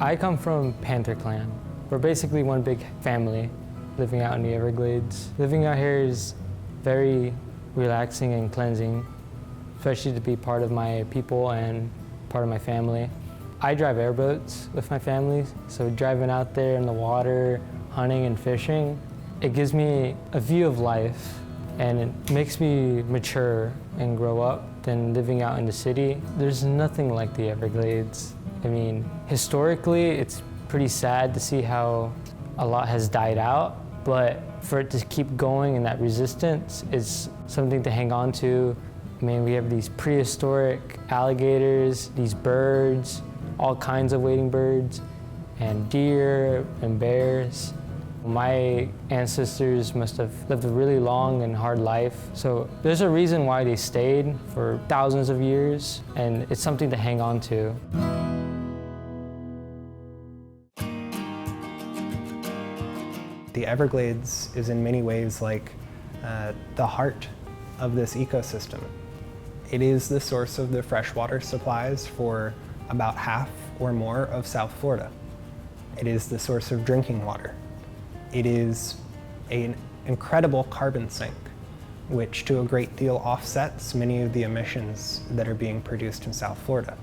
I come from Panther Clan. We're basically one big family living out in the Everglades. Living out here is very relaxing and cleansing, especially to be part of my people and part of my family. I drive airboats with my family, so driving out there in the water, hunting and fishing, it gives me a view of life and it makes me mature and grow up than living out in the city. There's nothing like the Everglades. I mean, historically, it's pretty sad to see how a lot has died out, but for it to keep going and that resistance is something to hang on to. I mean, we have these prehistoric alligators, these birds, all kinds of wading birds, and deer and bears. My ancestors must have lived a really long and hard life, so there's a reason why they stayed for thousands of years, and it's something to hang on to. The Everglades is in many ways like the heart of this ecosystem. It is the source of the freshwater supplies for about half or more of South Florida. It is the source of drinking water. It is an incredible carbon sink, which to a great deal offsets many of the emissions that are being produced in South Florida.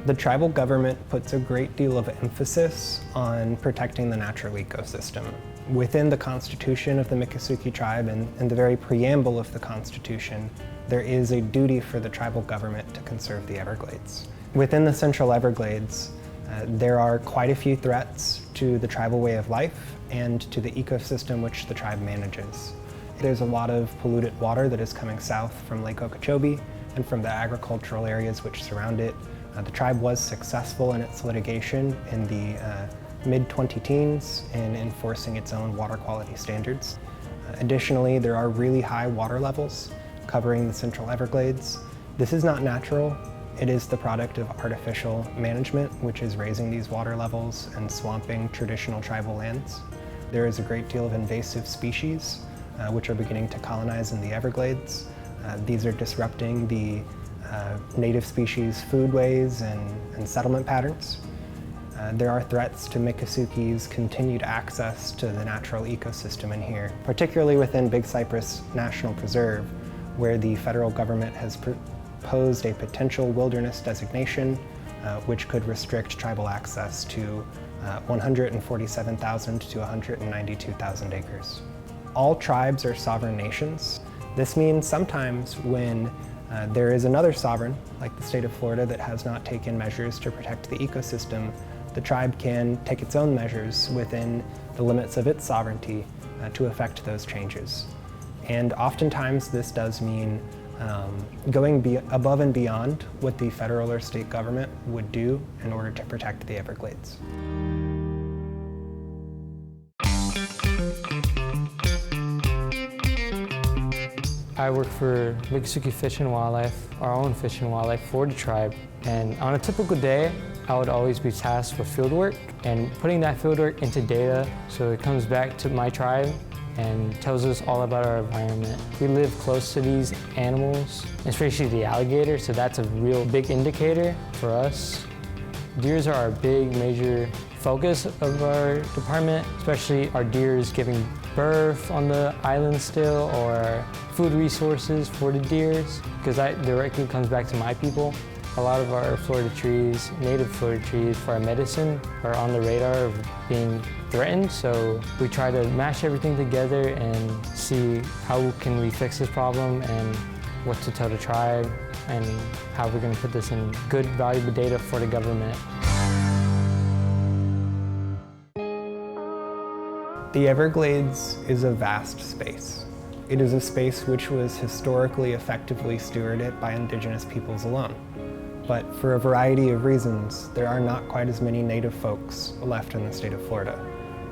The tribal government puts a great deal of emphasis on protecting the natural ecosystem. Within the Constitution of the Miccosukee Tribe and the very preamble of the Constitution, there is a duty for the tribal government to conserve the Everglades. Within the Central Everglades, there are quite a few threats to the tribal way of life and to the ecosystem which the tribe manages. There's a lot of polluted water that is coming south from Lake Okeechobee and from the agricultural areas which surround it. The tribe was successful in its litigation in the mid-20-teens in enforcing its own water quality standards. Additionally, there are really high water levels covering the Central Everglades. This is not natural. It is the product of artificial management, which is raising these water levels and swamping traditional tribal lands. There is a great deal of invasive species which are beginning to colonize in the Everglades. These are disrupting the native species foodways and settlement patterns. There are threats to Miccosukee's continued access to the natural ecosystem in here, particularly within Big Cypress National Preserve, where the federal government has proposed a potential wilderness designation, which could restrict tribal access to 147,000 to 192,000 acres. All tribes are sovereign nations. This means sometimes when there is another sovereign, like the state of Florida, that has not taken measures to protect the ecosystem, the tribe can take its own measures within the limits of its sovereignty to effect those changes. And oftentimes this does mean going above and beyond what the federal or state government would do in order to protect the Everglades. I work for Miccosukee Fish and Wildlife, our own fish and wildlife for the tribe. And on a typical day, I would always be tasked with field work and putting that field work into data so it comes back to my tribe and tells us all about our environment. We live close to these animals, especially the alligator, so that's a real big indicator for us. Deers are our big major focus of our department, especially our deers giving birth on the island still, or food resources for the deers, because that directly comes back to my people. A lot of our Florida trees, native Florida trees for our medicine, are on the radar of being threatened, so we try to mash everything together and see how can we fix this problem and what to tell the tribe and how we're going to put this in good, valuable data for the government. The Everglades is a vast space. It is a space which was historically effectively stewarded by indigenous peoples alone. But for a variety of reasons, there are not quite as many native folks left in the state of Florida.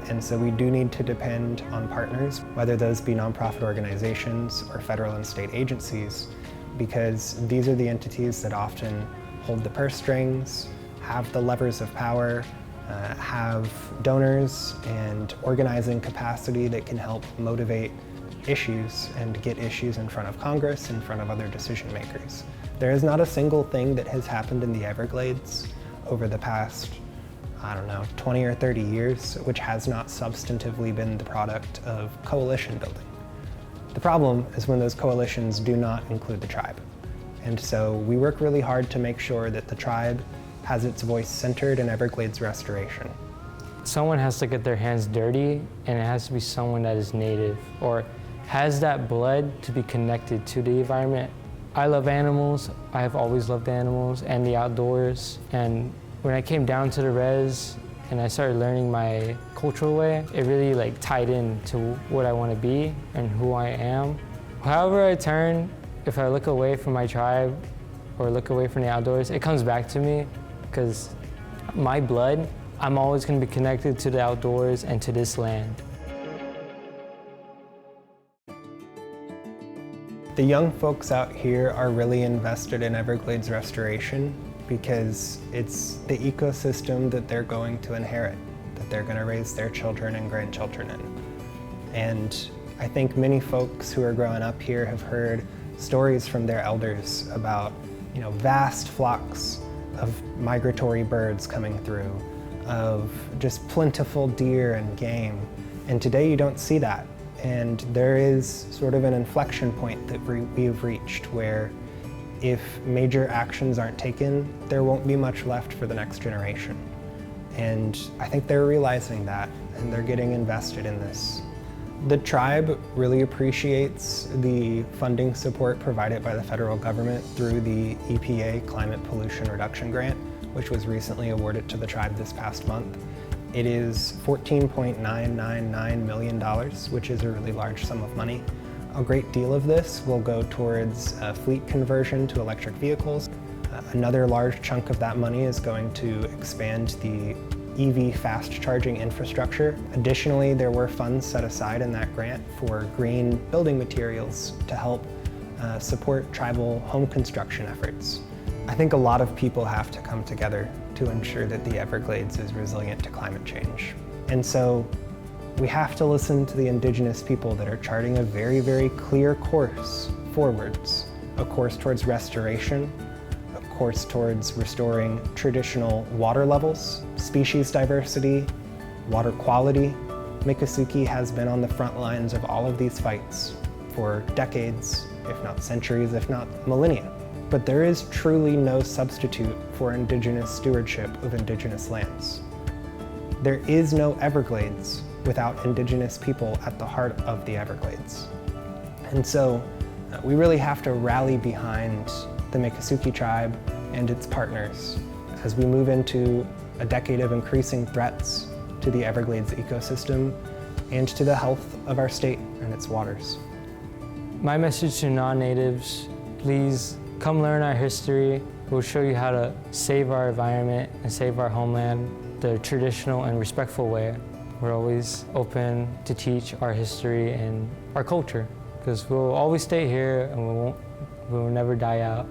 And so we do need to depend on partners, whether those be nonprofit organizations or federal and state agencies, because these are the entities that often hold the purse strings, have the levers of power, have donors and organizing capacity that can help motivate issues and get issues in front of Congress, in front of other decision makers. There is not a single thing that has happened in the Everglades over the past I don't know, 20 or 30 years, which has not substantively been the product of coalition building. The problem is when those coalitions do not include the tribe. And so we work really hard to make sure that the tribe has its voice centered in Everglades restoration. Someone has to get their hands dirty, and it has to be someone that is native or has that blood to be connected to the environment. I love animals. I have always loved animals and the outdoors. And when I came down to the res and I started learning my cultural way, it really tied in to what I want to be and who I am. However I turn, if I look away from my tribe or look away from the outdoors, it comes back to me because my blood, I'm always going to be connected to the outdoors and to this land. The young folks out here are really invested in Everglades restoration because it's the ecosystem that they're going to inherit, that they're going to raise their children and grandchildren in. And I think many folks who are growing up here have heard stories from their elders about, vast flocks of migratory birds coming through, of just plentiful deer and game. And today you don't see that. And there is sort of an inflection point that we've reached where if major actions aren't taken, there won't be much left for the next generation. And I think they're realizing that, and they're getting invested in this. The tribe really appreciates the funding support provided by the federal government through the EPA Climate Pollution Reduction Grant, which was recently awarded to the tribe this past month. It is $14.999 million, which is a really large sum of money. A great deal of this will go towards fleet conversion to electric vehicles. Another large chunk of that money is going to expand the EV fast charging infrastructure. Additionally, there were funds set aside in that grant for green building materials to help support tribal home construction efforts. I think a lot of people have to come together to ensure that the Everglades is resilient to climate change. And so we have to listen to the indigenous people that are charting a very, very clear course forwards, a course towards restoration, a course towards restoring traditional water levels, species diversity, water quality. Miccosukee has been on the front lines of all of these fights for decades, if not centuries, if not millennia. But there is truly no substitute for indigenous stewardship of indigenous lands. There is no Everglades without indigenous people at the heart of the Everglades. And so we really have to rally behind the Miccosukee tribe and its partners as we move into a decade of increasing threats to the Everglades ecosystem and to the health of our state and its waters. My message to non-natives, please come learn our history. We'll show you how to save our environment and save our homeland the traditional and respectful way. We're always open to teach our history and our culture because we'll always stay here and we will never die out.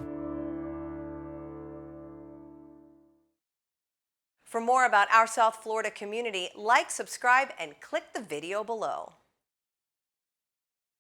For more about our South Florida community, like, subscribe, and click the video below.